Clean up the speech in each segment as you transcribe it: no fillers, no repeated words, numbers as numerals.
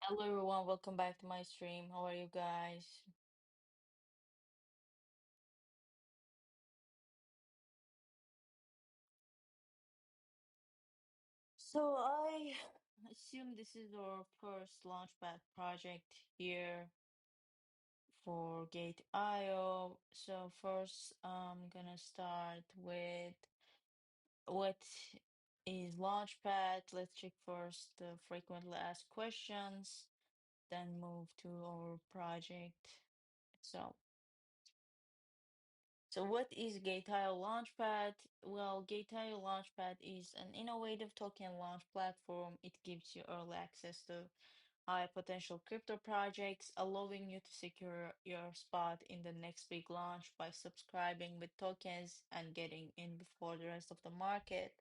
Hello everyone, welcome back to my stream. How are you guys? So I assume this is our first Launchpad project here for Gate.io. So first I'm gonna start with what is Launchpad. Let's check first the frequently asked questions, then move to our project. So So what is GateIO Launchpad? Well, GateIO Launchpad is an innovative token launch platform. It gives you early access to high potential crypto projects, allowing you to secure your spot in the next big launch by subscribing with tokens and getting in before the rest of the market.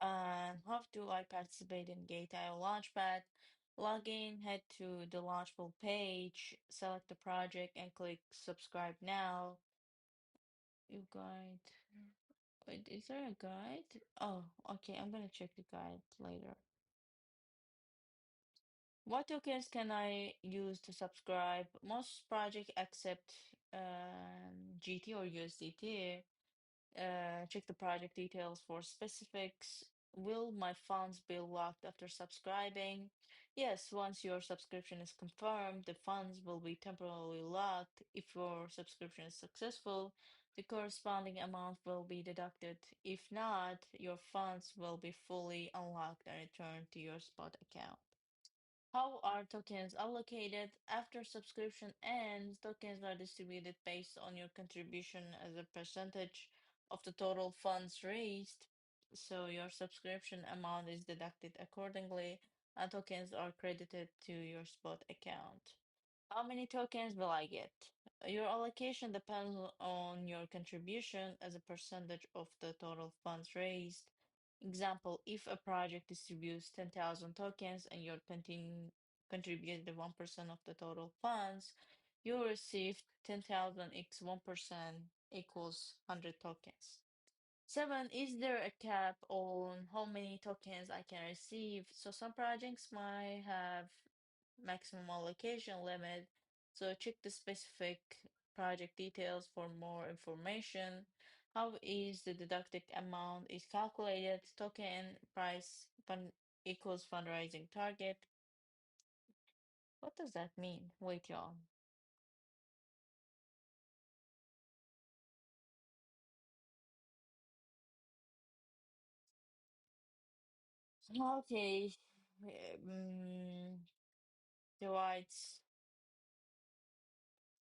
And how do I participate in GateIO Launchpad? Log in, head to the Launchpool page, select the project, and click subscribe now. You guide. Wait, is there a guide? Oh, okay. I'm gonna check the guide later. What tokens can I use to subscribe? Most projects accept GT or USDT. Check the project details for specifics. Will my funds be locked after subscribing? Yes, once your subscription is confirmed, the funds will be temporarily locked. If your subscription is successful, the corresponding amount will be deducted. If not, your funds will be fully unlocked and returned to your spot account. How are tokens allocated? After subscription ends, tokens are distributed based on your contribution as a percentage of the total funds raised. So your subscription amount is deducted accordingly, and tokens are credited to your spot account. How many tokens will I get? Your allocation depends on your contribution as a percentage of the total funds raised. Example, if a project distributes 10,000 tokens and you're contributed 1% of the total funds, you receive 10,000 x 1% equals 100 tokens. Seven, is there a cap on how many tokens I can receive? So some projects might have maximum allocation limit. So check the specific project details for more information. How is the deducted amount is calculated? Token price fund equals fundraising target. What does that mean? Wait, y'all. Okay. Um, divides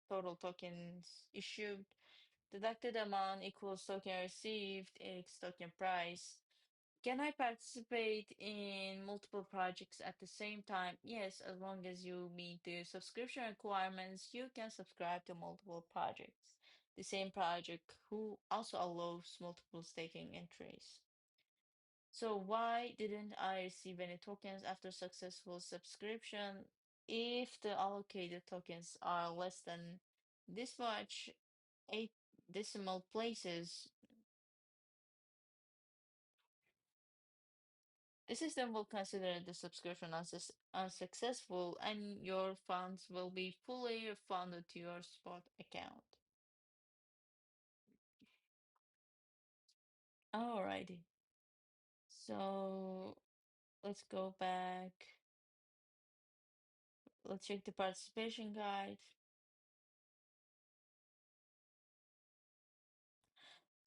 total tokens issued. Deducted amount equals token received x token price. Can I participate in multiple projects at the same time? Yes, as long as you meet the subscription requirements, you can subscribe to multiple projects. The same project who also allows multiple staking entries. So why didn't I receive any tokens after successful subscription? If the allocated tokens are less than this much, eight decimal places, the system will consider the subscription unsuccessful and your funds will be fully refunded to your spot account. Alrighty. So let's go back. Let's check the participation guide.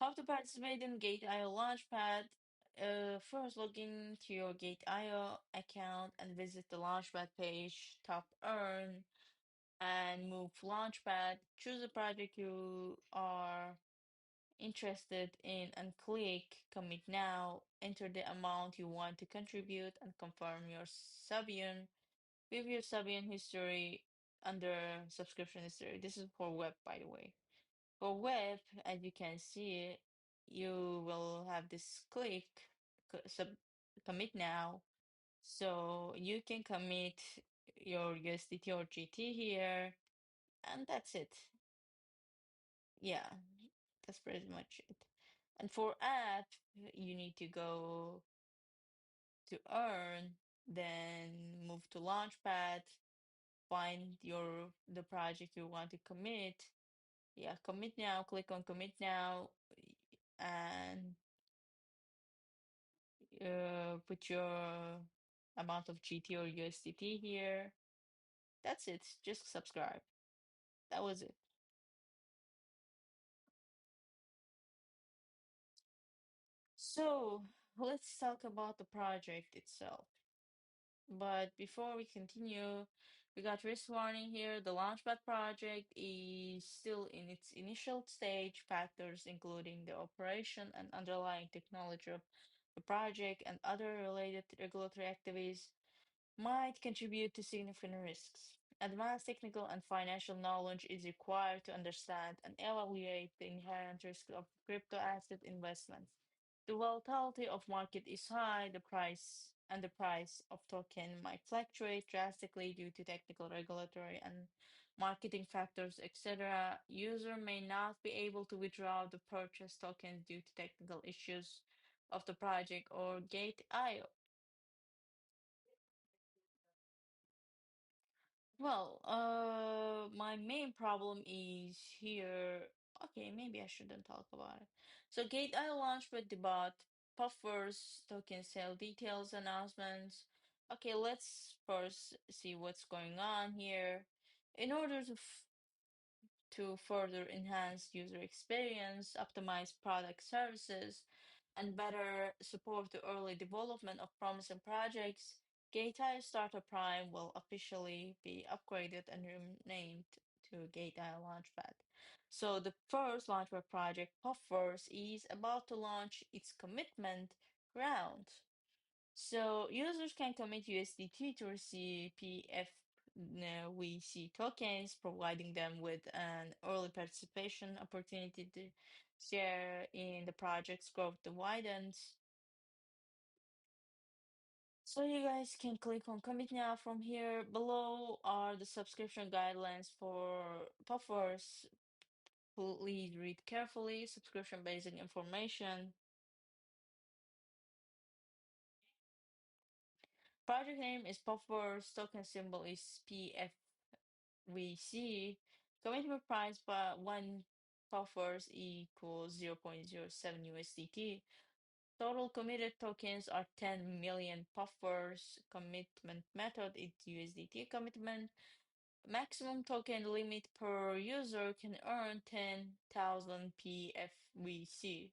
How to participate in Gate.io Launchpad. First, log in to your Gate.io account and visit the Launchpad page, tap Earn, and move Launchpad. Choose a project you are interested in and click Commit Now. Enter the amount you want to contribute and confirm your Sabian. View your Sabian history under subscription history. This is for web, by the way. For web, as you can see, you will have this click commit now. So you can commit your USDT or GT here, and that's it. Yeah, that's pretty much it. And for app, you need to go. to earn, then move to launchpad, find the project you want to commit. Yeah, commit now, click on commit now, and put your amount of GT or USDT here. That's it. Just subscribe. That was it. So let's talk about the project itself. But before we continue, we got risk warning here. The Launchpad project is still in its initial stage. Factors including the operation and underlying technology of the project and other related regulatory activities might contribute to significant risks. Advanced technical and financial knowledge is required to understand and evaluate the inherent risk of crypto asset investments. The volatility of market is high, the price of token might fluctuate drastically due to technical, regulatory, and marketing factors, etc. User may not be able to withdraw the purchased tokens due to technical issues of the project or gate IO. Well, my main problem is here. Okay, maybe I shouldn't talk about it. So, GateI launched with the bot, Puffverse, token sale details announcements. Okay, let's first see what's going on here. In order to further enhance user experience, optimize product services, and better support the early development of promising projects, GateI Starter Prime will officially be upgraded and renamed to GateI Launchpad. So the first Launchpad project, Puffverse, is about to launch its commitment round. So users can commit USDT to receive PFVC tokens, providing them with an early participation opportunity to share in the project's growth dividends. So you guys can click on commit now from here. Below are the subscription guidelines for Puffers. Please read carefully. Subscription basic information. Project name is Puffers. Token symbol is PFVC. Commitment price by one Puffers equals 0.07 USDT. Total committed tokens are 10 million Puffers. Commitment method is USDT commitment. Maximum token limit per user can earn 10,000 PFVC.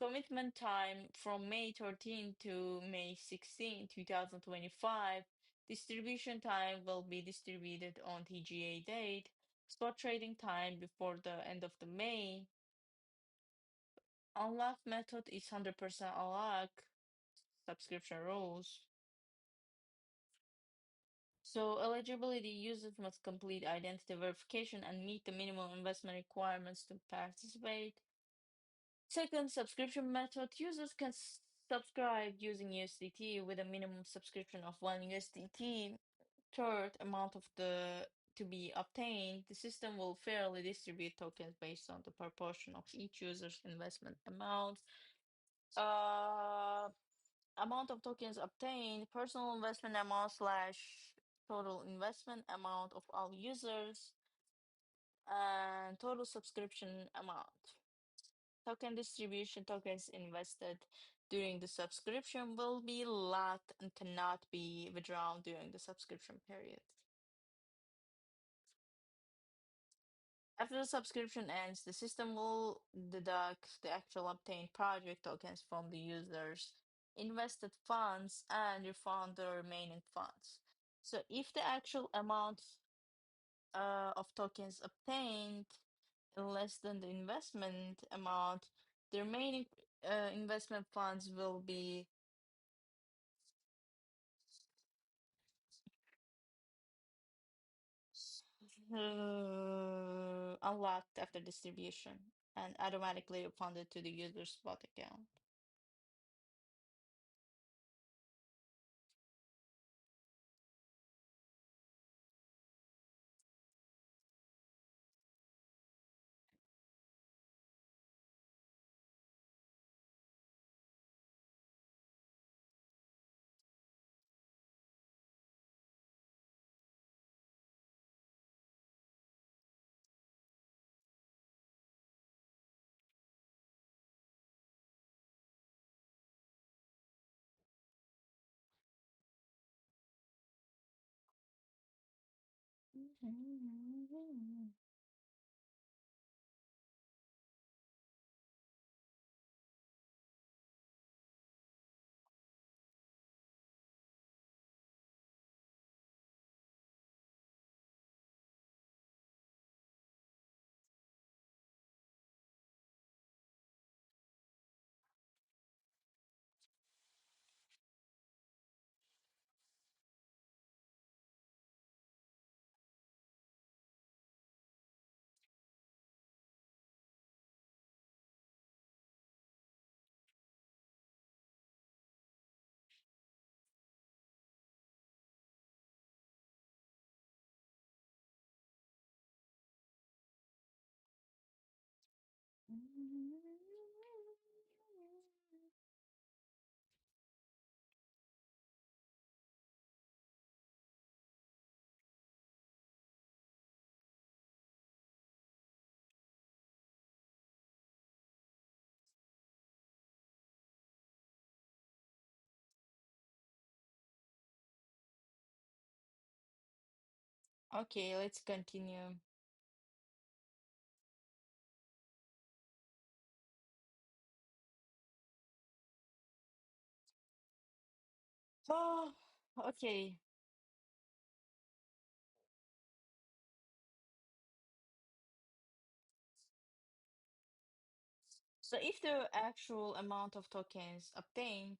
Commitment time from May 13 to May 16, 2025. Distribution time will be distributed on TGA date. Spot trading time before the end of the May. Unlock method is 100% unlock. Subscription rules. So eligibility users must complete identity verification and meet the minimum investment requirements to participate. Second, subscription method. Users can subscribe using USDT with a minimum subscription of 1 USDT. Third, amount of the to be obtained. The system will fairly distribute tokens based on the proportion of each user's investment amount. Uh, Amount of tokens obtained, personal investment amount slash total investment amount of all users, and total subscription amount. Token distribution tokens invested during the subscription will be locked and cannot be withdrawn during the subscription period. After the subscription ends, the system will deduct the actual obtained project tokens from the user's invested funds and refund the remaining funds. So if the actual amount of tokens obtained less than the investment amount, the remaining investment funds will be unlocked after distribution and automatically refunded to the user's spot account. Okay, let's continue. Oh, okay. So if the actual amount of tokens obtained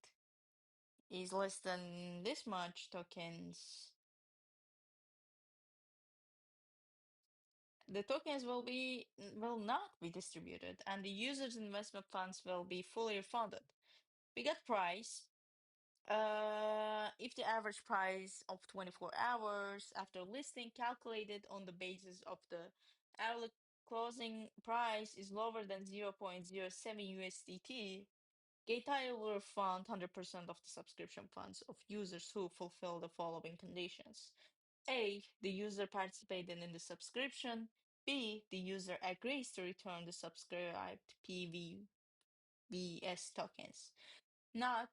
is less than this much tokens, the tokens will not be distributed, and the user's investment funds will be fully refunded. We got price. If the average price of 24 hours after listing calculated on the basis of the hourly closing price is lower than 0.07 USDT, GateLive will refund 100% of the subscription funds of users who fulfill the following conditions. A, the user participated in the subscription. B, the user agrees to return the subscribed PVVS tokens. Not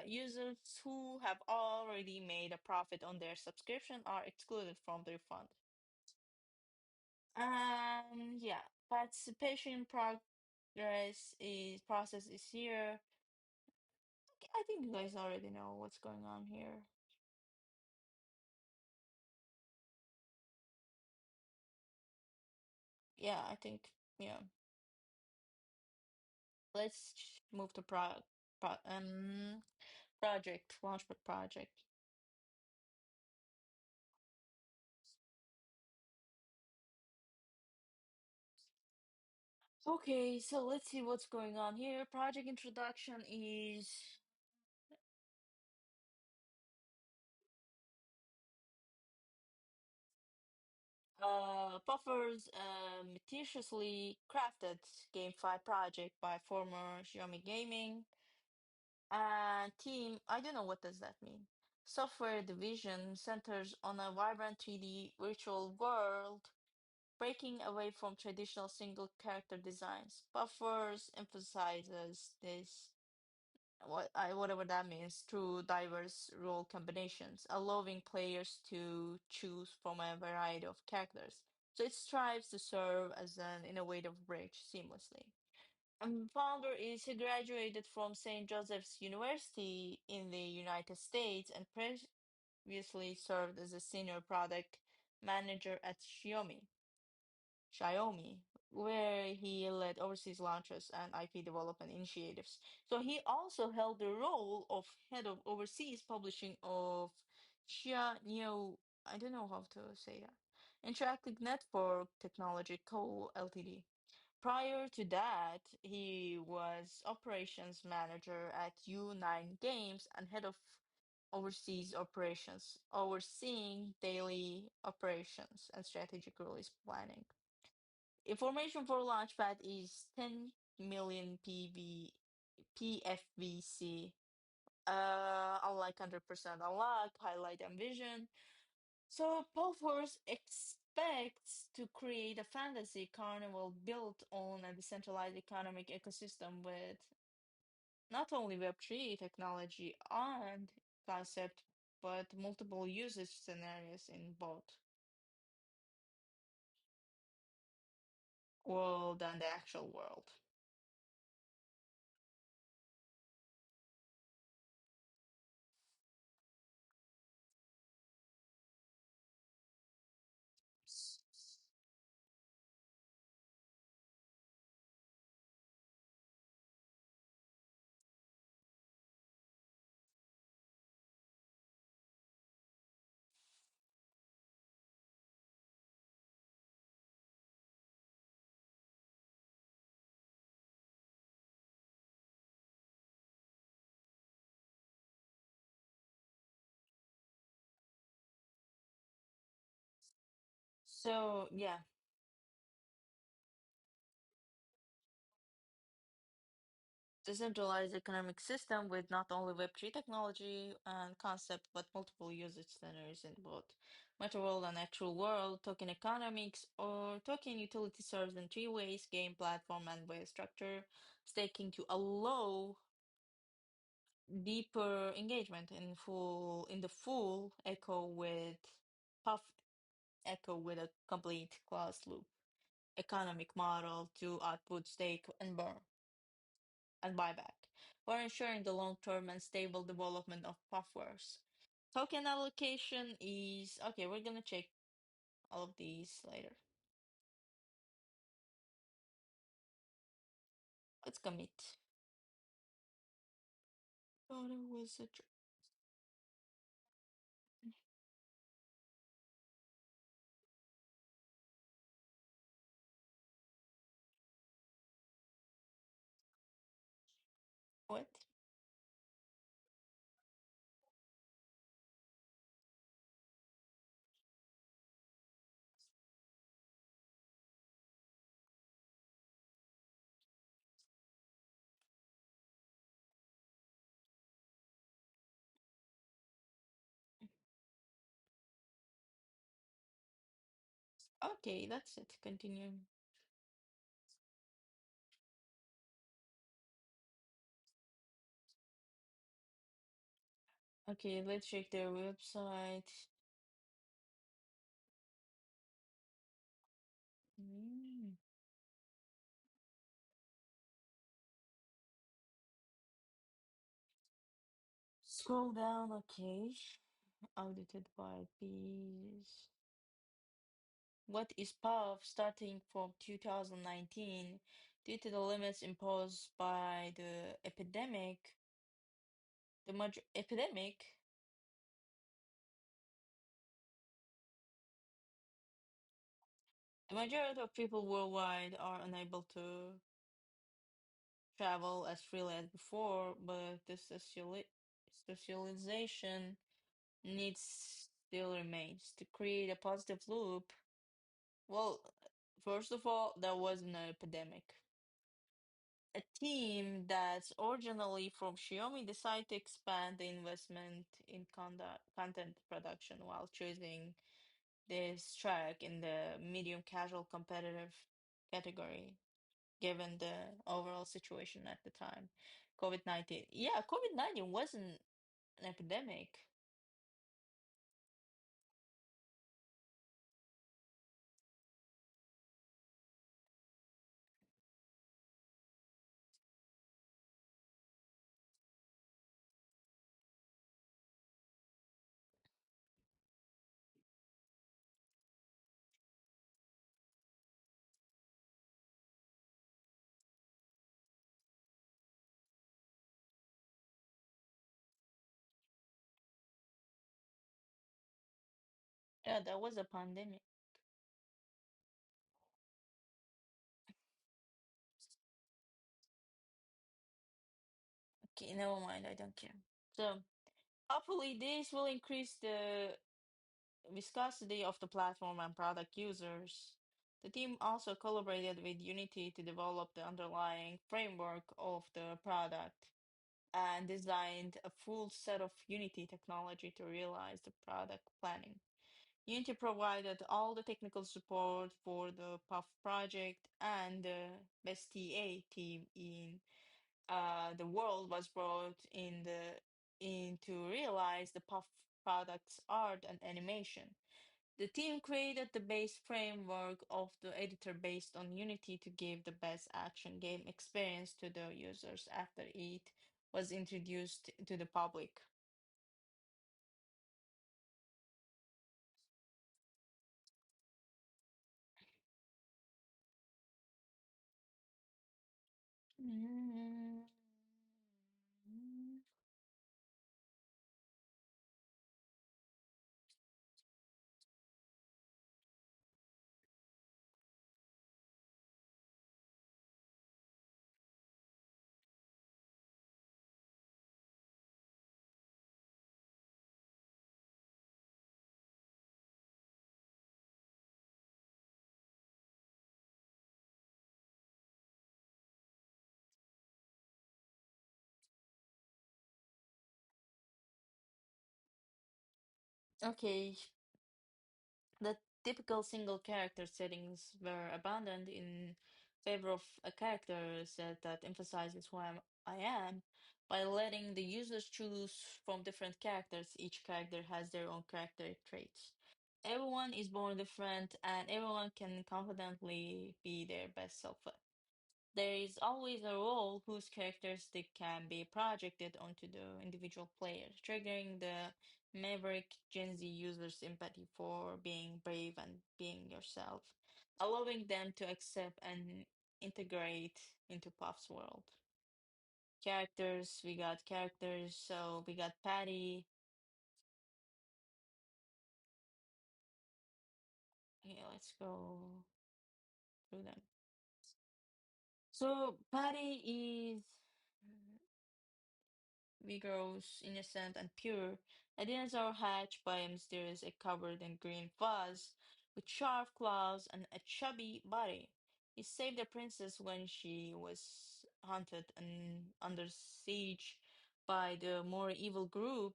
users who have already made a profit on their subscription are excluded from the refund. Yeah, participation process is here. Okay, I think you guys already know what's going on here. Yeah, I think yeah. Let's move to project launchpad project. Okay, so let's see what's going on here. Project introduction is Puffer's meticulously crafted GameFi project by former Xiaomi Gaming team. I don't know what does that mean. Software division centers on a vibrant 3D virtual world, breaking away from traditional single character designs. Buffers emphasizes this whatever that means through diverse role combinations, allowing players to choose from a variety of characters. So it strives to serve as an innovative bridge seamlessly. And founder is he graduated from St. Joseph's University in the United States and previously served as a senior product manager at Xiaomi, where he led overseas launches and IP development initiatives. So he also held the role of head of overseas publishing of Xia Neo, I don't know how to say that, Interactive Network Technology Co. Ltd. Prior to that, he was operations manager at U9 Games and head of overseas operations, overseeing daily operations and strategic release planning. Information for Launchpad is 10 million PFVC. Unlike 100% unlock, highlight and vision. So Pulforce expects to create a fantasy carnival built on a decentralized economic ecosystem with not only Web3 technology and concept, but multiple usage scenarios in both. world than the actual world. So yeah, decentralized economic system with not only Web3 technology and concept, but multiple usage centers in both meta world and actual world. Token economics or token utility serves in three ways: game, platform, and way structure. Staking to allow deeper engagement in the full echo with puff echo with a complete closed loop economic model to output stake and burn and buyback, while ensuring the long-term and stable development of Puffverse. Token allocation is okay. We're gonna check all of these later. Let's commit. Thought it was a what? Okay, that's it. Continue. Okay, let's check their website. Mm. Scroll down. Okay, audited by these. What is PUF starting from 2019 due to the limits imposed by the epidemic? Epidemic, the majority of people worldwide are unable to travel as freely as before, but the socialization needs still remains to create a positive loop. Well, first of all, there was an epidemic. A team that's originally from Xiaomi decided to expand the investment in content production while choosing this track in the medium casual competitive category, given the overall situation at the time. COVID-19. Yeah, COVID-19 wasn't an epidemic. Yeah, that was a pandemic. Okay, never mind, I don't care. So, hopefully this will increase the viscosity of the platform and product users. The team also collaborated with Unity to develop the underlying framework of the product and designed a full set of Unity technology to realize the product planning. Unity provided all the technical support for the Puff project, and the best TA team in the world was brought in to realize the Puff product's art and animation. The team created the base framework of the editor based on Unity to give the best action game experience to the users after it was introduced to the public. Mm. Okay, the typical single character settings were abandoned in favor of a character set that emphasizes I am by letting the users choose from different characters. Each character has their own character traits. Everyone is born different and everyone can confidently be their best self. There is always a role whose characteristic can be projected onto the individual player, triggering the maverick Gen Z user's empathy for being brave and being yourself, allowing them to accept and integrate into Puff's world. We got characters, so we got Patty. Okay, let's go through them. So Patty is vigorous, innocent, and pure, a dinosaur hatched by a mysterious egg covered in green fuzz, with sharp claws and a chubby body. He saved the princess when she was hunted and under siege by the more evil group.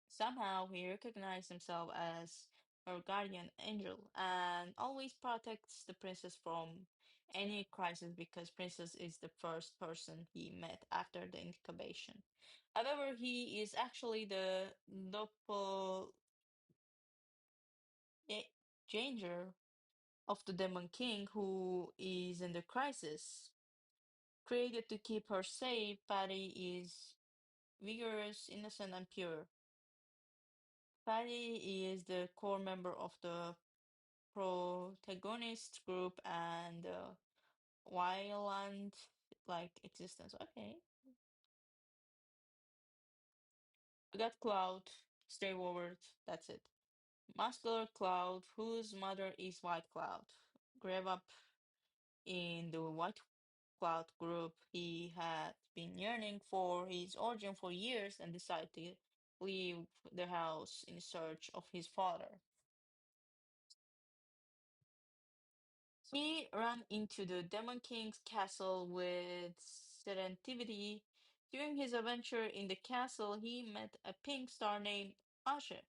Somehow he recognized himself as her guardian angel and always protects the princess from any crisis because princess is the first person he met after the incubation. However, he is actually the doppelganger of the Demon King who is in the crisis. Created to keep her safe, Patty is vigorous, innocent, and pure. Patty is the core member of the protagonist group and violent like existence. Okay. We got Cloud, straightforward, that's it. Muscular Cloud, whose mother is White Cloud. Grew up in the White Cloud group. He had been yearning for his origin for years and decided to leave the house in search of his father. He ran into the Demon King's castle with serendipity. During his adventure in the castle, he met a pink star named Ashe,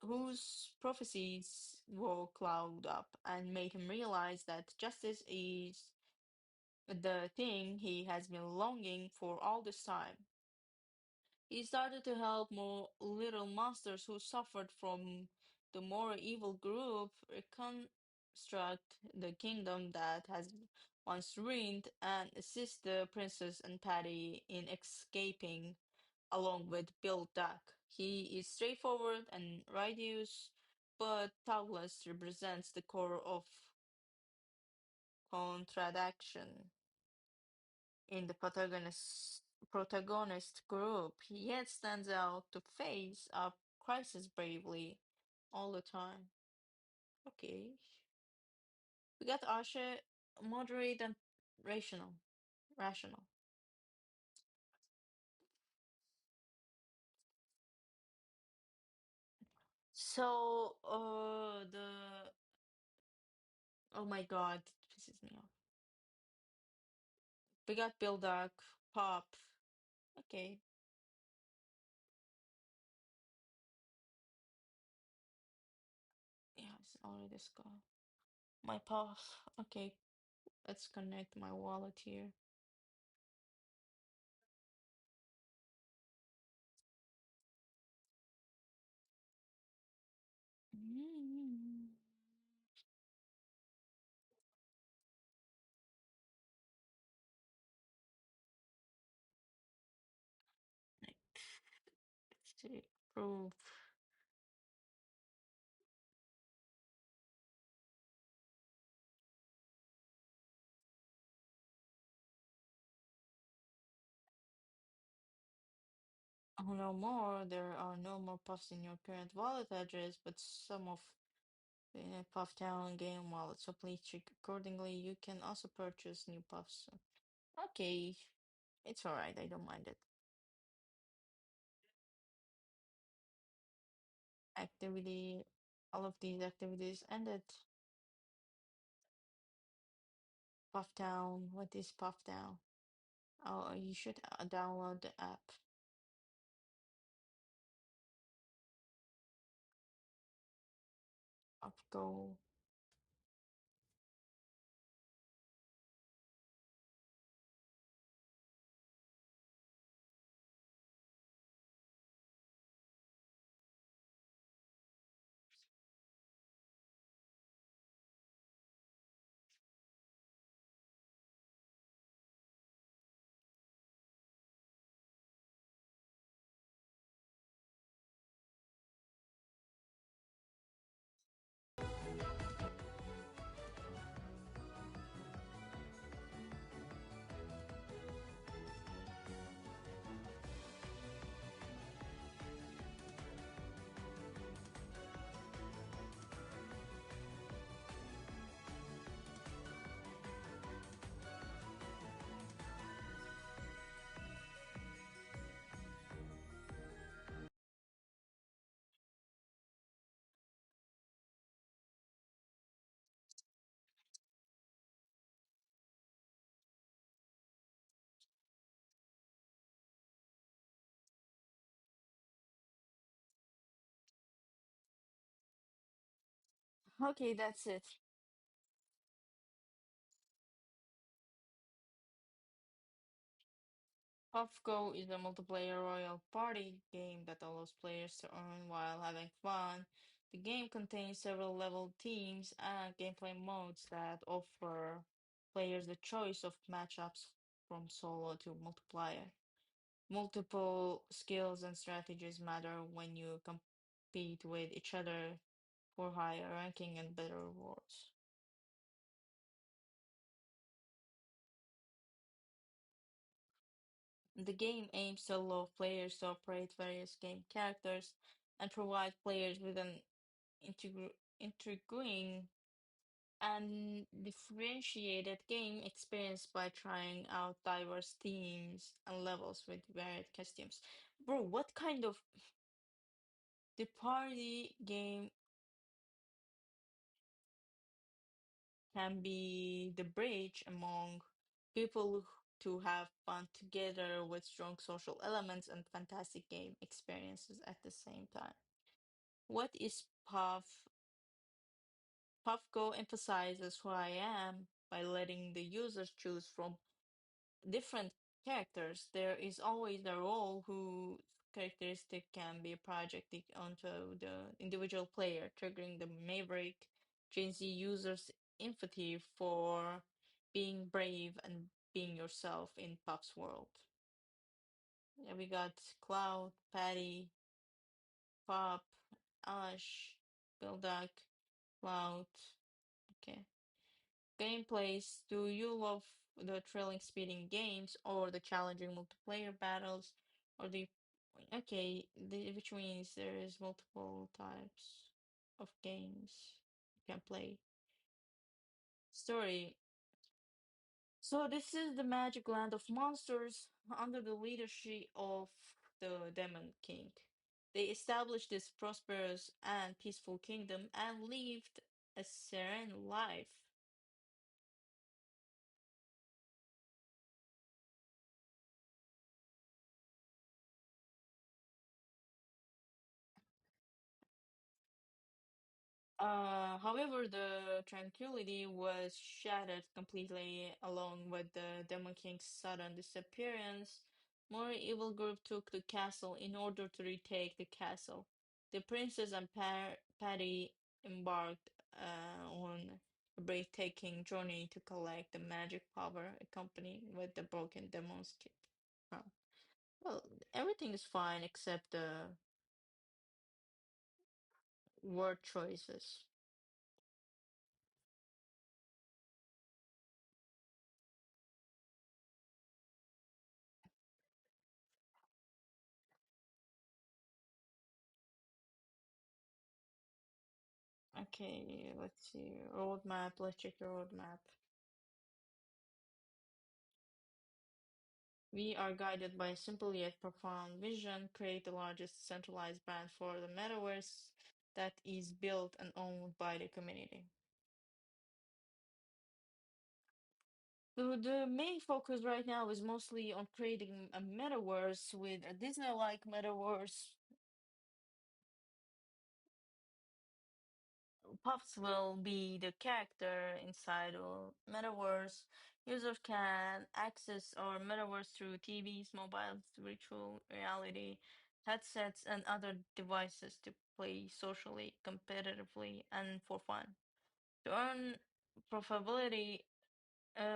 whose prophecies were clouded up and made him realize that justice is the thing he has been longing for all this time. He started to help more little monsters who suffered from the more evil group reconstruct the kingdom that has once reigned and assist the princess and Patty in escaping along with Bill Duck. He is straightforward and righteous, but Douglas represents the core of contradiction in the protagonist group, he yet stands out to face up crisis bravely all the time. Okay. We got Asha moderate and rational. Rational. So the oh my god, it pisses me off. We got Bill Duck, Pop. Okay. Yeah, it's already this guy. My Pop. Okay, let's connect my wallet here. to prove. Oh, no more. There are no more puffs in your current wallet address, but some of the puff down game wallet. So please check accordingly. You can also purchase new puffs. Okay, it's all right. I don't mind it. Activity. All of these activities ended. Puff down. What is puff down? Oh, you should download the app. Puff go. Okay, that's it. Puff Go is a multiplayer royal party game that allows players to earn while having fun. The game contains several level teams and gameplay modes that offer players the choice of matchups from solo to multiplayer. Multiple skills and strategies matter when you compete with each other for higher ranking and better rewards. The game aims to allow players to operate various game characters and provide players with an intriguing and differentiated game experience by trying out diverse themes and levels with varied costumes. Bro, what kind of the party game can be the bridge among people to have fun together with strong social elements and fantastic game experiences at the same time? What is PuffGo emphasizes who I am by letting the users choose from different characters. There is always a role whose characteristic can be projected onto the individual player, triggering the Maverick Gen Z users' empathy for being brave and being yourself in Puff's world. Yeah, we got Cloud, Patty, Pop, Ash, Bildak, Cloud. Okay. Gameplays. Do you love the thrilling speeding games or the challenging multiplayer battles or the okay, which means there is multiple types of games you can play. Story. So this is the magic land of monsters under the leadership of the Demon King. They established this prosperous and peaceful kingdom and lived a serene life. However, the tranquility was shattered completely along with the Demon King's sudden disappearance. More evil group took the castle in order to retake the castle. The princess and Patty embarked on a breathtaking journey to collect the magic power accompanied with the broken demon's kit. Huh. Well, everything is fine except the word choices. Okay, let's see. Roadmap. Let's check the roadmap. We are guided by a simple yet profound vision, create the largest centralized brand for the metaverse that is built and owned by the community. So the main focus right now is mostly on creating a metaverse with a Disney-like metaverse. Puffs will be the character inside a metaverse. Users can access our metaverse through TVs, mobiles, virtual reality headsets, and other devices to play socially, competitively, and for fun. To earn profitability,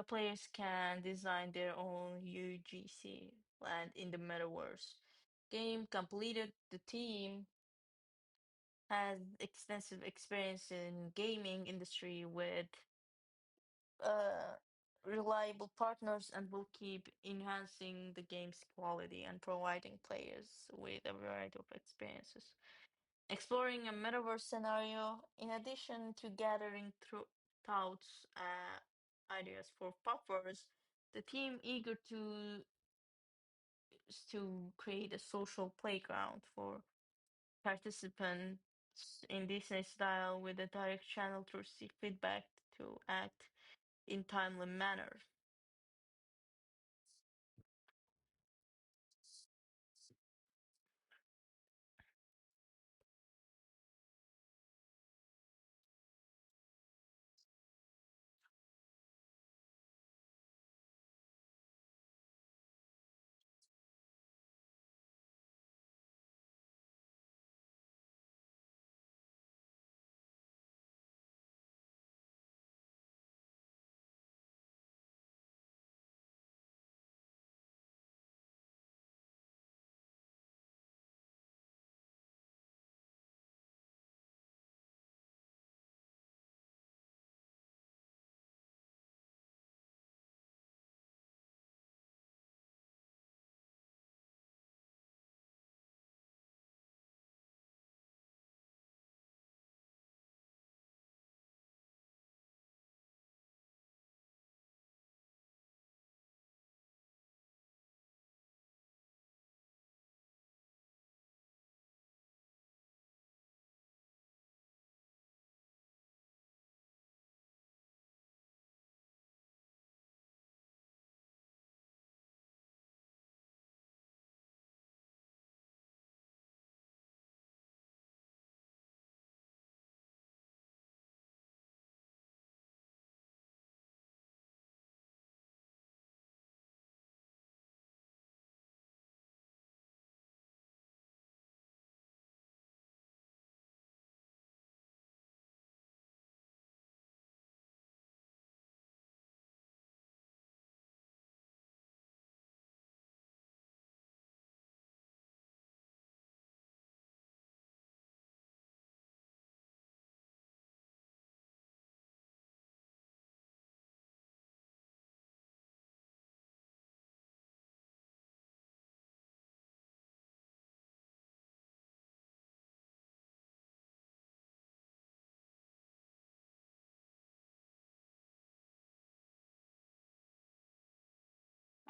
players can design their own UGC land in the metaverse. Game completed, the team has extensive experience in gaming industry with uh, reliable partners and will keep enhancing the game's quality and providing players with a variety of experiences. Exploring a metaverse scenario, in addition to gathering thoughts, ideas for puffers, the team eager to create a social playground for participants in Disney style with a direct channel to receive feedback to act in timely manner.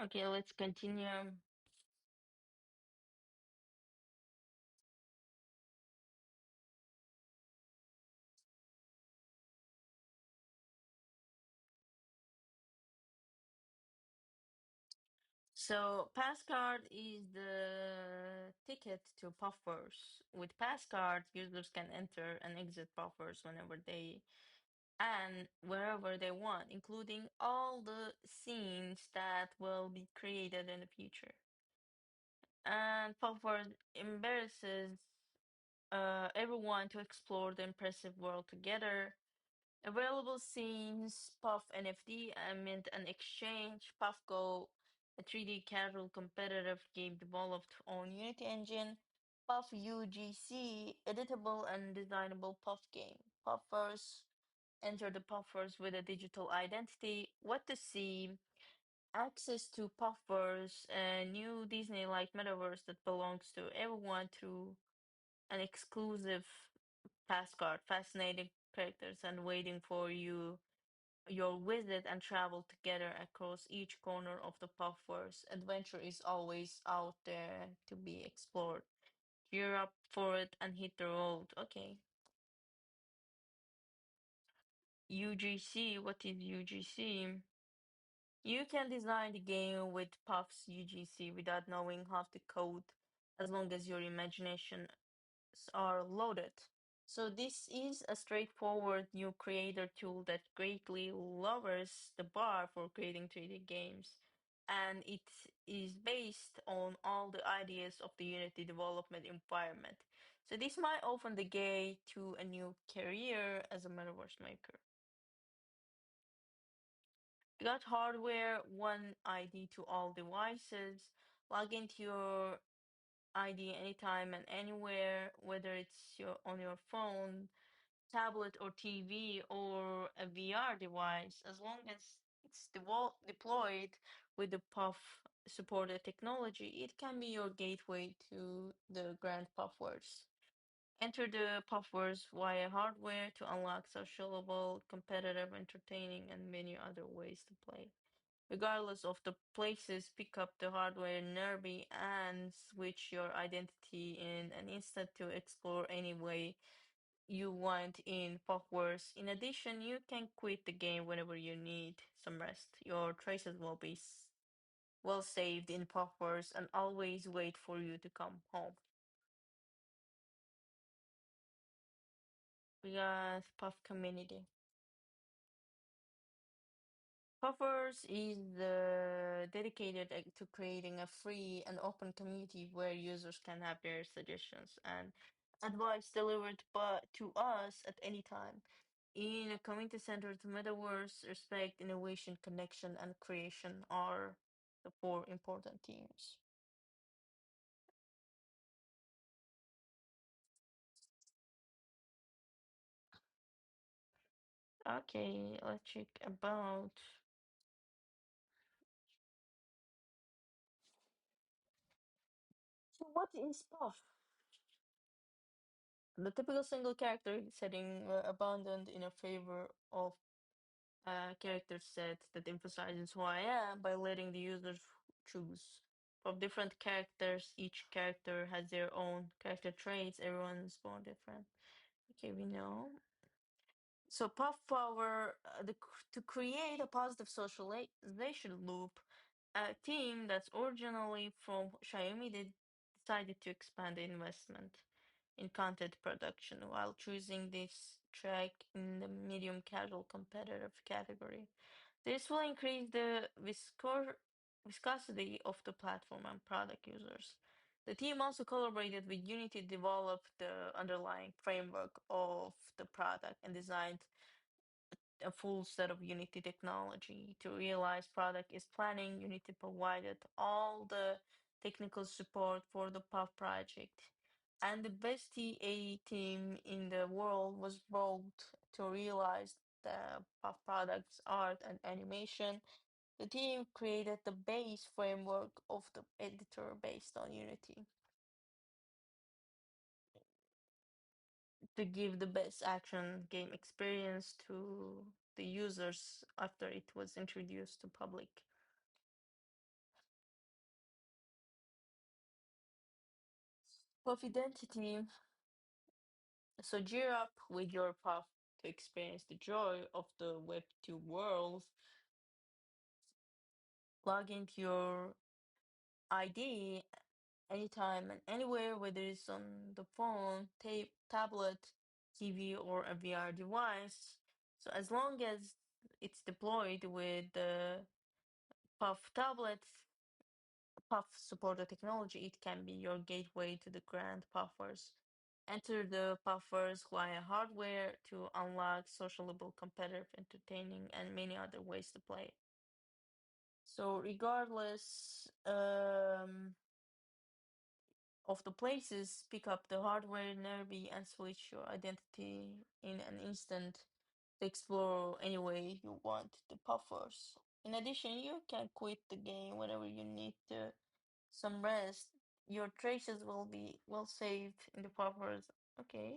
Okay, let's continue. So, Passcard is the ticket to Puffverse. With Passcard, users can enter and exit Puffverse whenever they and wherever they want, including all the scenes that will be created in the future. And Puffverse embarrasses everyone to explore the impressive world together. Available scenes, Puff NFT, Mint and Exchange, Puff Go, a 3D casual competitive game developed on Unity Engine, Puff UGC, editable and designable Puff game. Puffverse, enter the Puffverse with a digital identity. What to see? Access to Puffverse, a new Disney-like metaverse that belongs to everyone through an exclusive pass card, fascinating characters, and waiting for your visit and travel together across each corner of the Puffverse. Adventure is always out there to be explored. Gear up for it and hit the road. Okay. UGC, what is UGC? You can design the game with Puff's UGC without knowing half the code, as long as your imaginations are loaded. So this is a straightforward new creator tool that greatly lowers the bar for creating 3D games. And it is based on all the ideas of the Unity development environment. So this might open the gate to a new career as a metaverse maker. You got hardware, one ID to all devices, log into your ID anytime and anywhere, whether it's on your phone, tablet or TV or a VR device, as long as it's deployed with the Puff supported technology, it can be your gateway to the grand Puffverse. Enter the Puffverse via hardware to unlock sociable, competitive, entertaining, and many other ways to play. Regardless of the places, pick up the hardware nearby and switch your identity in an instant to explore any way you want in Puffverse. In addition, you can quit the game whenever you need some rest. Your traces will be well saved in Puffverse and always wait for you to come home. We got Puff Community. Puffverse is dedicated to creating a free and open community where users can have their suggestions and advice delivered but to us at any time. In a community-centered metaverse, respect, innovation, connection, and creation are the four important themes. Okay, let's check about. So what is Puff? The typical single character setting abandoned in a favor of a character set that emphasizes who I am by letting the users choose. From different characters, each character has their own character traits. Everyone is born different. Okay, we know. So Puff Power, to create a positive socialization loop, a team that's originally from Xiaomi decided to expand the investment in content production while choosing this track in the medium casual competitive category. This will increase the viscosity of the platform and product users. The team also collaborated with Unity to develop the underlying framework of the product and designed a full set of Unity technology. To realize product is planning, Unity provided all the technical support for the Puff project. And the best TA team in the world was brought to realize the Puff product's art and animation. The team created the base framework of the editor based on Unity to give the best action game experience to the users after it was introduced to public. Puff identity. So gear up with your Puff to experience the joy of the Web 2 world. Log into your ID anytime and anywhere, whether it's on the phone, tablet, TV, or a VR device. So as long as it's deployed with the Puff tablets, Puff supported technology, it can be your gateway to the grand Puffers. Enter the Puffers via hardware to unlock sociable, competitive, entertaining, and many other ways to play. So regardless, of the places, pick up the hardware nearby and switch your identity in an instant to explore any way you want the puffers. In addition, you can quit the game whenever you need some rest. Your traces will be well saved in the puffers. Okay.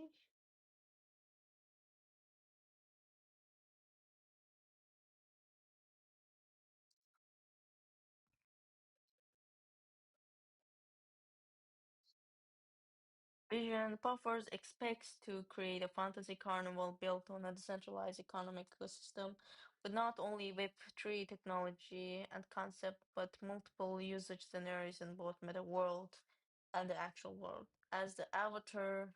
Vision Puffers expects to create a fantasy carnival built on a decentralized economic ecosystem with not only Web3 technology and concept, but multiple usage scenarios in both meta world and the actual world. As the avatar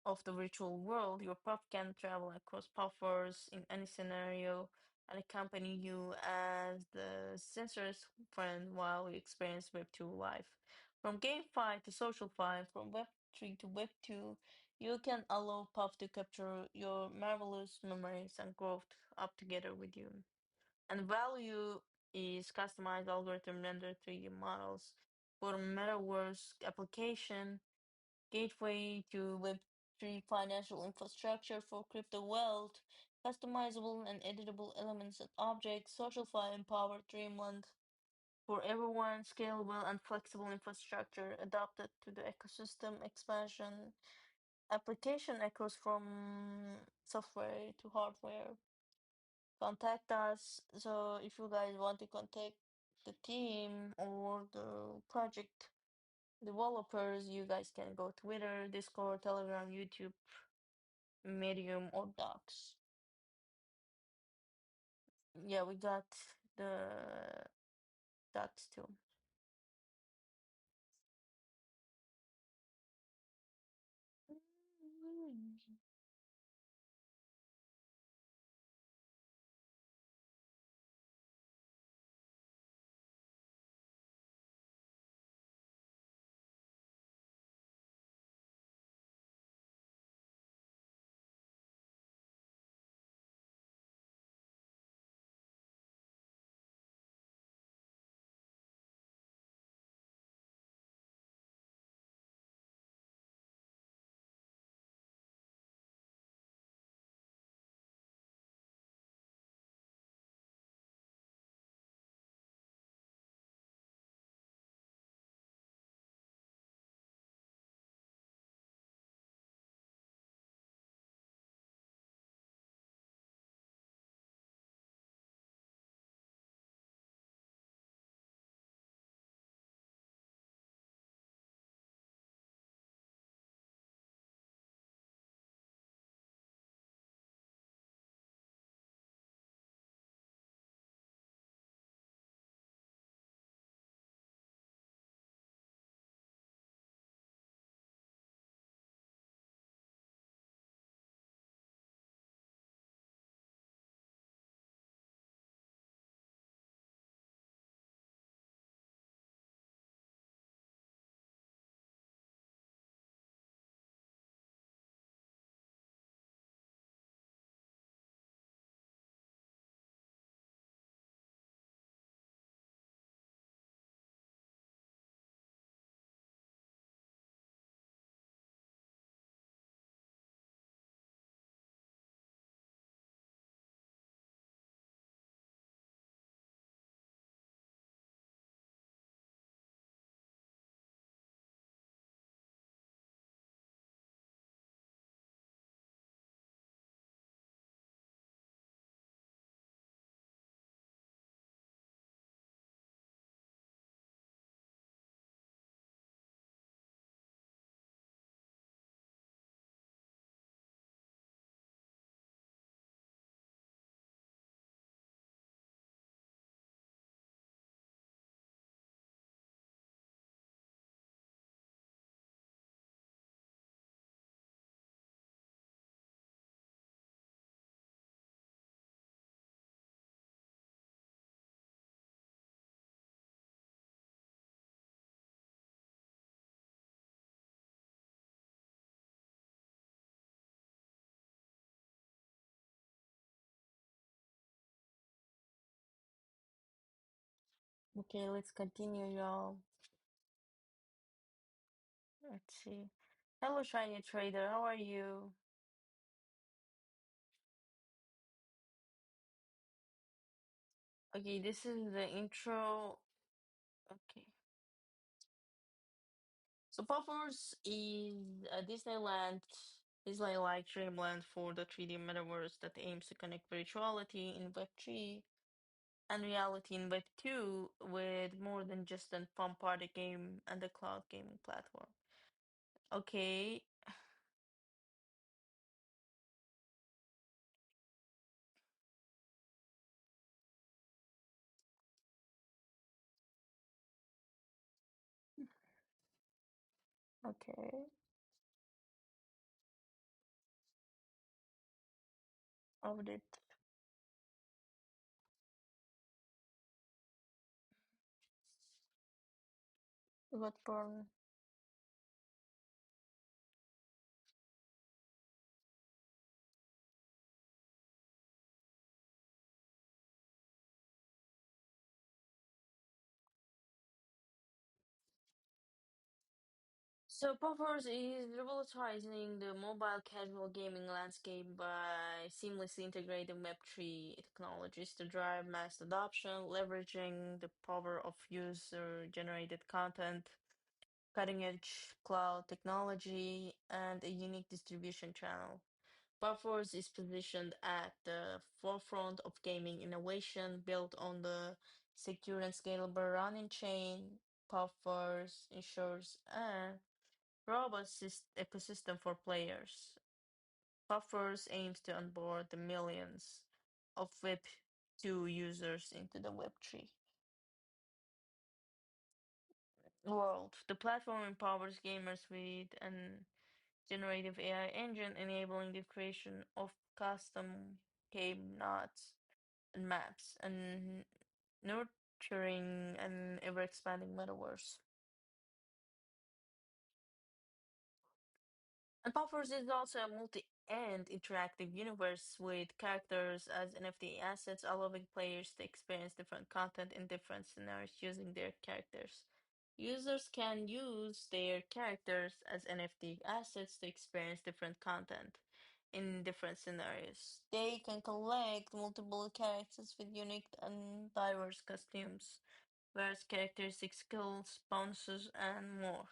of the virtual world, your puff can travel across puffers in any scenario and accompany you as the sensor's friend while you experience Web2 life. From GameFi to SocialFi, from Web3 to Web2, you can allow Puff to capture your marvelous memories and growth up together with you. And value is customized algorithm render 3D models for metaverse application gateway to Web3 financial infrastructure for crypto wealth, customizable and editable elements and objects, social empowered Dreamland for everyone, scalable and flexible infrastructure adapted to the ecosystem expansion, application echoes from software to hardware. Contact us. So if you guys want to contact the team or the project developers, you guys can go Twitter, Discord, Telegram, YouTube, Medium, or Docs. Yeah, we got the Docs too. Okay, let's continue, y'all. Let's see. Hello, shiny trader. How are you? Okay, this is the intro. Okay. So Puffers is a Disney-like dreamland for the 3D metaverse that aims to connect virtuality in Web3 and reality in Web2 with more than just a fun party game and a cloud gaming platform. Okay, okay. Of it. What for? So Puffers is revolutionizing the mobile casual gaming landscape by seamlessly integrating Web3 technologies to drive mass adoption, leveraging the power of user-generated content, cutting-edge cloud technology, and a unique distribution channel. Puffers is positioned at the forefront of gaming innovation, built on the secure and scalable running chain. Puffers ensures a robust ecosystem for players. Puffers aims to onboard the millions of Web2 users into the Web3 world. The platform empowers gamers with an generative AI engine, enabling the creation of custom game nodes and maps, and nurturing an ever-expanding metaverse. And Puffers is also a multi-end interactive universe with characters as NFT assets, allowing players to experience different content in different scenarios using their characters. Users can use their characters as NFT assets to experience different content in different scenarios. They can collect multiple characters with unique and diverse costumes, various characteristic skills, bonuses, and more.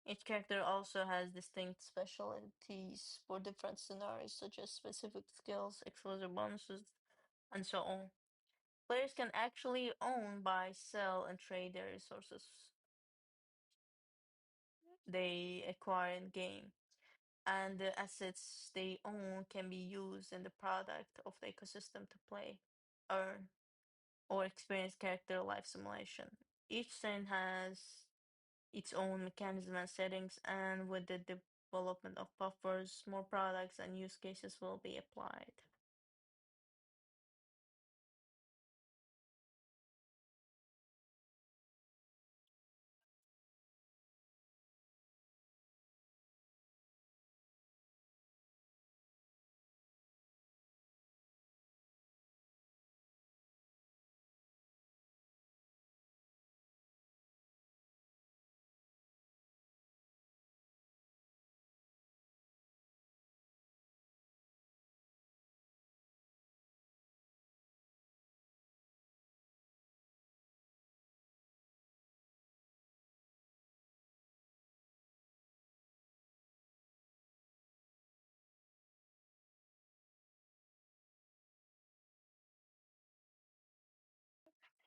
Each character also has distinct specialties for different scenarios, such as specific skills, exclusive bonuses, and so on. Players can actually own, buy, sell, and trade their resources they acquire in game, and the assets they own can be used in the product of the ecosystem to play, earn, or experience character life simulation. Each scene has its own mechanism and settings, and with the development of buffers, more products and use cases will be applied.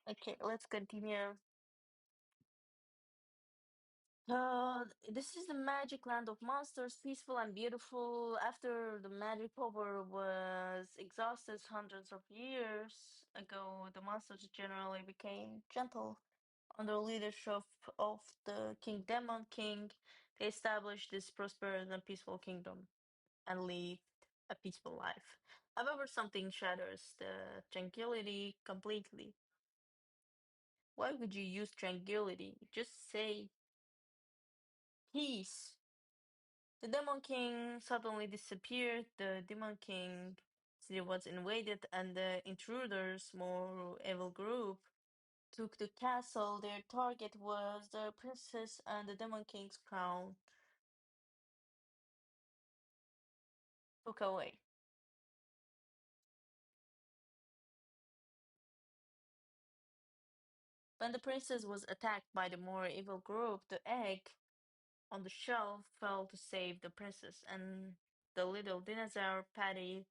Okay, let's continue. This is the magic land of monsters, peaceful and beautiful. After the magic power was exhausted hundreds of years ago, the monsters generally became gentle. Under leadership of the King Demon King, they established this prosperous and peaceful kingdom and lived a peaceful life. However, something shatters the tranquility completely. Why would you use tranquility? Just say peace. The Demon King suddenly disappeared. The Demon King city was invaded, and the intruders, more evil group, took the castle. Their target was the princess and the Demon King's crown. took away. When the princess was attacked by the more evil group, the egg on the shelf fell to save the princess, and the little dinosaur Patty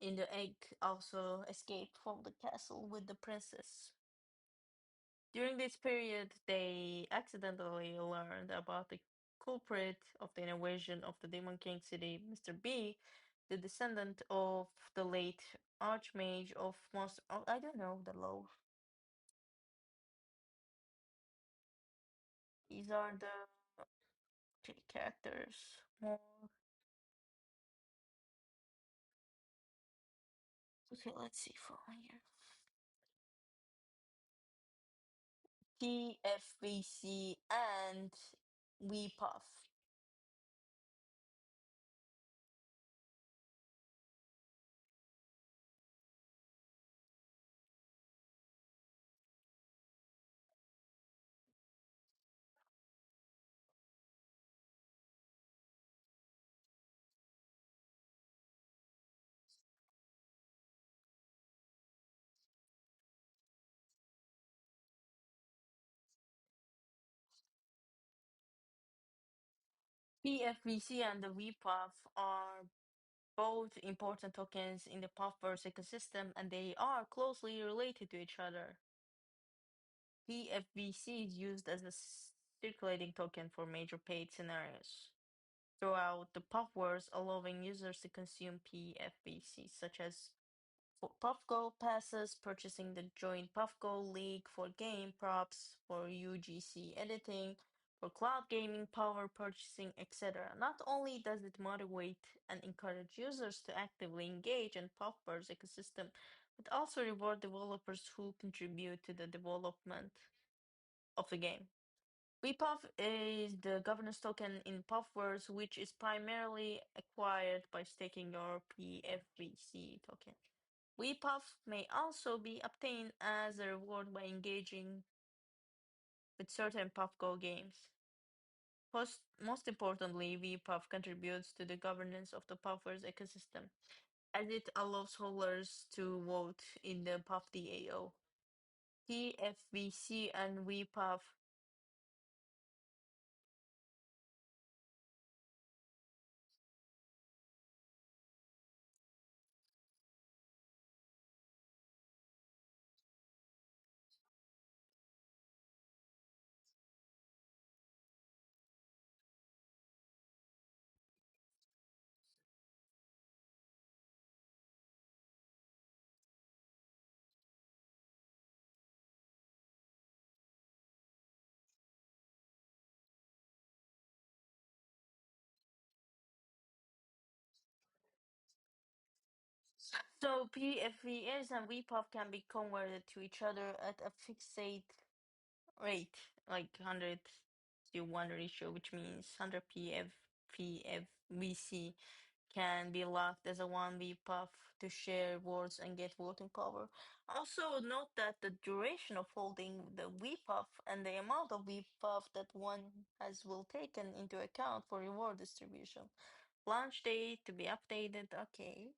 in the egg also escaped from the castle with the princess. During this period, they accidentally learned about the culprit of the invasion of the Demon King city, Mr. B, the descendant of the late Archmage of Monster. Oh, I don't know the law. These are the characters. More. Okay, let's see from here. TFVC and WePuff. PFVC and the WePuff are both important tokens in the Puffverse ecosystem, and they are closely related to each other. PFVC is used as a circulating token for major paid scenarios throughout the Puffverse, allowing users to consume PFVC, such as for PuffGo passes, purchasing the joint PuffGo League for game props, for UGC editing, for cloud gaming, power purchasing, etc. Not only does it motivate and encourage users to actively engage in Puffverse ecosystem, but also reward developers who contribute to the development of the game. WePuff is the governance token in Puffverse, which is primarily acquired by staking your PFVC token. WePuff may also be obtained as a reward by engaging with certain PuffGo games. Most importantly, WePuff contributes to the governance of the Puffverse ecosystem, as it allows holders to vote in the Puff DAO. TFVC and WePuff. So PFVS and WePuff can be converted to each other at a fixed rate, like 100 to 1 ratio, which means 100 PFVC can be locked as a 1 puff to share words and get voting power. Also, note that the duration of holding the puff and the amount of puff that one has will taken into account for reward distribution. Launch date to be updated. Okay.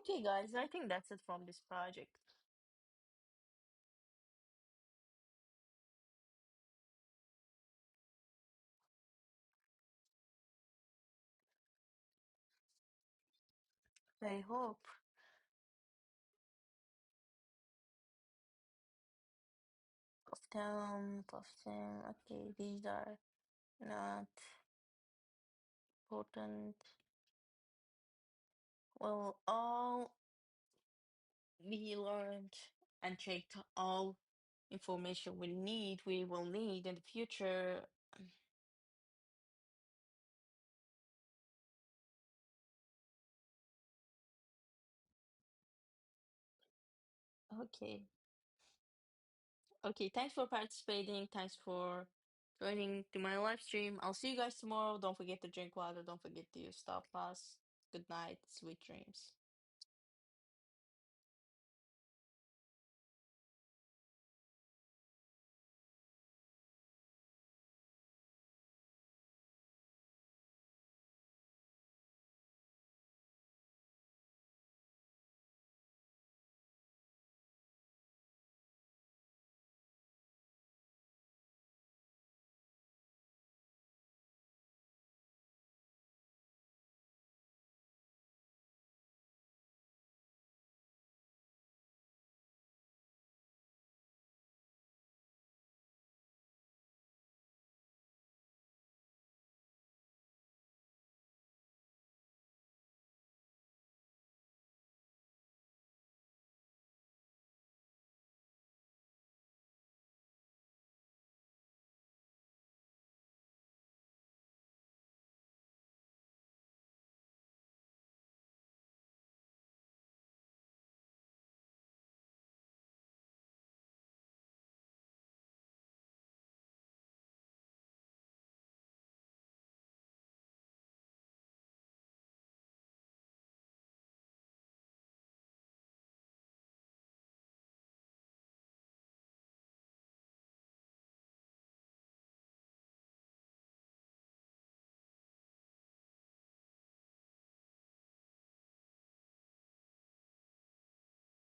Okay, guys, I think that's it from this project. I hope. Puff them. Okay, these are not important. Well, all we learned and checked all information we will need in the future. Okay. Okay, thanks for participating. Thanks for joining to my live stream. I'll see you guys tomorrow. Don't forget to drink water. Don't forget to use stop loss. Good night. Sweet dreams.